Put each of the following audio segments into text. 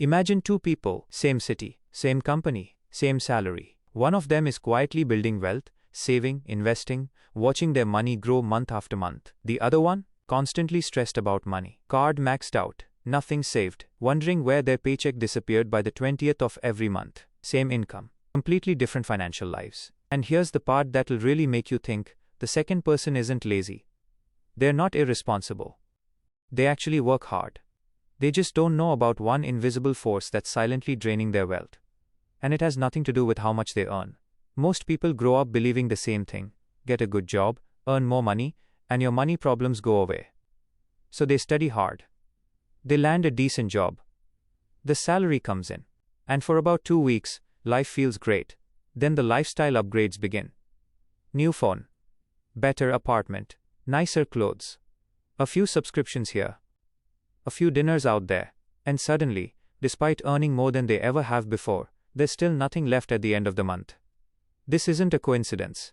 Imagine two people, same city, same company, same salary. One of them is quietly building wealth, saving, investing, watching their money grow month after month. The other one, constantly stressed about money. Card maxed out, nothing saved, wondering where their paycheck disappeared by the 20th of every month. Same income, completely different financial lives. And here's the part that'll really make you think: the second person isn't lazy. They're not irresponsible. They actually work hard. They just don't know about one invisible force that's silently draining their wealth. And it has nothing to do with how much they earn. Most people grow up believing the same thing: get a good job, earn more money, and your money problems go away. So they study hard. They land a decent job. The salary comes in. And for about 2 weeks, life feels great. Then the lifestyle upgrades begin. New phone. Better apartment. Nicer clothes. A few subscriptions here. A few dinners out there. And suddenly, despite earning more than they ever have before, there's still nothing left at the end of the month. This isn't a coincidence.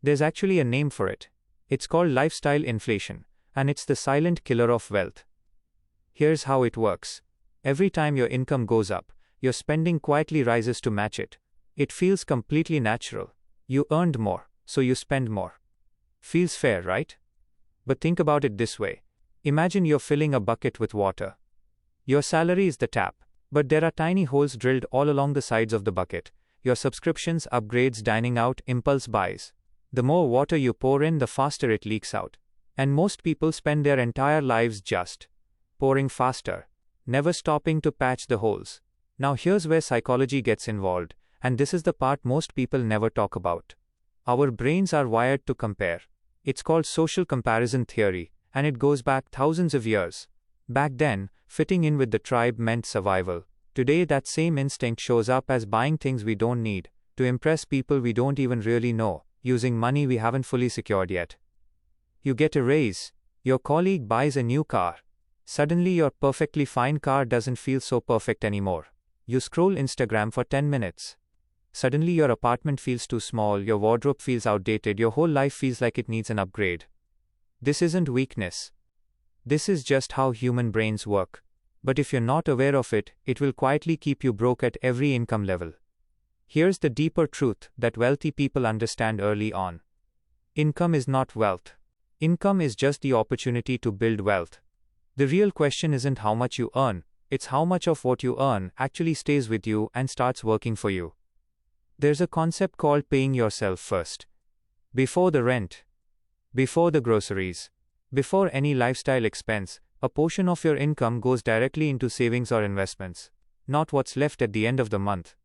There's actually a name for it. It's called lifestyle inflation, and it's the silent killer of wealth. Here's how it works. Every time your income goes up, your spending quietly rises to match it. It feels completely natural. You earned more, so you spend more. Feels fair, right? But think about it this way. Imagine you're filling a bucket with water. Your salary is the tap, but there are tiny holes drilled all along the sides of the bucket. Your subscriptions, upgrades, dining out, impulse buys. The more water you pour in, the faster it leaks out. And most people spend their entire lives just pouring faster, never stopping to patch the holes. Now here's where psychology gets involved, and this is the part most people never talk about. Our brains are wired to compare. It's called social comparison theory, and it goes back thousands of years. Back then, fitting in with the tribe meant survival. Today that same instinct shows up as buying things we don't need, to impress people we don't even really know, using money we haven't fully secured yet. You get a raise. Your colleague buys a new car. Suddenly your perfectly fine car doesn't feel so perfect anymore. You scroll Instagram for 10 minutes. Suddenly your apartment feels too small, your wardrobe feels outdated, your whole life feels like it needs an upgrade. This isn't weakness. This is just how human brains work. But if you're not aware of it, it will quietly keep you broke at every income level. Here's the deeper truth that wealthy people understand early on. Income is not wealth. Income is just the opportunity to build wealth. The real question isn't how much you earn, it's how much of what you earn actually stays with you and starts working for you. There's a concept called paying yourself first. Before the rent, before the groceries, before any lifestyle expense, a portion of your income goes directly into savings or investments, not what's left at the end of the month.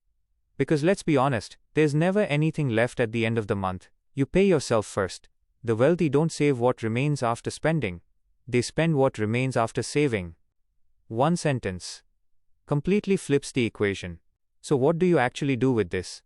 Because let's be honest, there's never anything left at the end of the month. You pay yourself first. The wealthy don't save what remains after spending. They spend what remains after saving. One sentence completely flips the equation. So what do you actually do with this?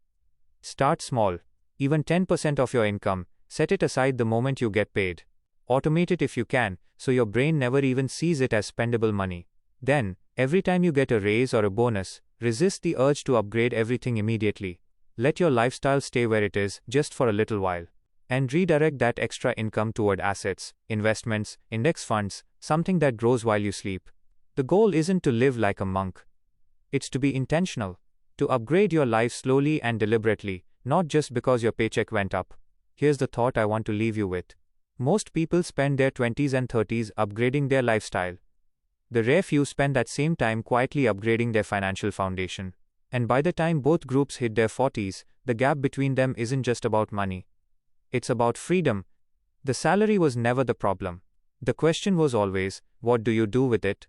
Start small. Even 10% of your income, set it aside the moment you get paid. Automate it if you can, so your brain never even sees it as spendable money. Then, every time you get a raise or a bonus, resist the urge to upgrade everything immediately. Let your lifestyle stay where it is, just for a little while. And redirect that extra income toward assets, investments, index funds, something that grows while you sleep. The goal isn't to live like a monk. It's to be intentional. To upgrade your life slowly and deliberately, not just because your paycheck went up. Here's the thought I want to leave you with. Most people spend their 20s and 30s upgrading their lifestyle. The rare few spend that same time quietly upgrading their financial foundation. And by the time both groups hit their 40s, the gap between them isn't just about money. It's about freedom. The salary was never the problem. The question was always, what do you do with it?